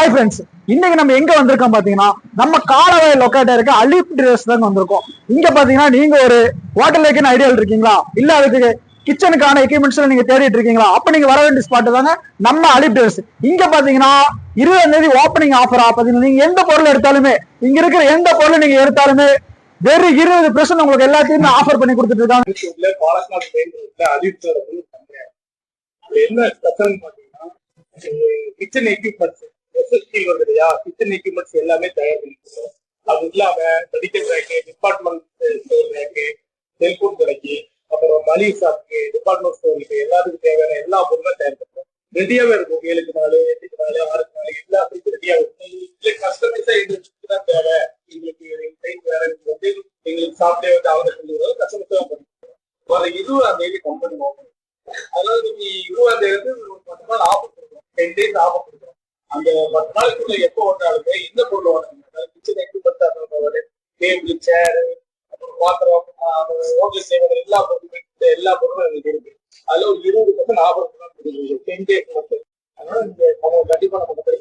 Hi friends, இன்னைக்கு நம்ம எங்க வந்திருக்கோம் பாத்தீங்கன்னா நம்ம காலவாய் லொக்கேட்டா இருக்க அலிப் ட்ரேடர்ஸ் தாங்க வந்திருக்கோம். இங்க பாத்தீங்கன்னா நீங்க ஒரு ஹோட்டல் வைக்கணும் ஐடியாவில் இருக்கீங்களா, இல்ல அதுக்கு கிச்சனுக்கான எக்யூப்மெண்ட்ஸ் நீங்க தேடிட்டு இருக்கீங்களா, அப்ப நீங்க வர வேண்டிய ஸ்பாட் தாங்க நம்ம அலிப் ட்ரேடர்ஸ். இங்க பாத்தீங்கன்னா 20ஆம் தேதி ஓப்பனிங் ஆஃபரா பாத்தீங்கன்னா நீங்க எந்த பொருள் எடுத்தாலுமே, இங்க இருக்கிற எந்த பொருள் நீங்க எடுத்தாலுமே வெறும் 20% உங்களுக்கு எல்லாத்தையுமே ஆஃபர் பண்ணி கொடுத்துட்டு இருக்காங்க. என்ன ஸ்பெஷல் பாத்தீங்கன்னா கிச்சன் எக்யூப்மெண்ட்ஸ் எஸ்எஸ்டி வருது இல்லையா, கிச்சன் எக்யூப்மெண்ட்ஸ் எல்லாமே தயார் பண்ணிருக்கோம். அது இல்லாம medical rack, department store rack, cellphone கடைக்கு, அப்புறம் மளிகை ஷாப்புக்கு, டிபார்ட்மெண்ட் ஸ்டோருக்கு எல்லாத்துக்கும் தேவையான எல்லா பொருளும் தயார் பண்ணுறோம். ரெடியாவே இருக்கும். 7க்கு 4, 8க்கு 4, 6க்கு 4 எல்லாத்துக்கும் ரெடியா இருக்கும். இல்லை கஸ்டமைஸா எங்களுக்கு தான் தேவை, எங்களுக்கு டைம் வேற வந்து எங்களுக்கு சாப்பிட்டே வந்து அவங்க சொல்லுறது கஸ்டமைஸா பண்ணிருக்கோம். வர 20ஆம் தேதி கம்பெனி ஓப்பன். அதாவது நீ 20ஆம் தேதி ஒரு 10 நாள் ஆஃபர் கொடுக்கும், 10 டேஸ் ஆஃபர் கொடுக்கும். அந்த 10 நாளுக்குள்ள எப்போ ஓட்டாலுமே இந்த பொருள் ஓட்டாங்க, கிச்சன் எக்யூப்மெண்ட், டேபிள், சேரு, அப்புறம் பாத்திரம், ஹோட்டல் சேவைகள் எல்லா பொருளுமே எல்லா பொருளும் எங்களுக்கு இருக்கு. அதுல ஒரு 20% ஆஃபர் 10 டேஸ் மட்டும். அதனால இந்த கண்டிப்பா நம்ம கம்பெனி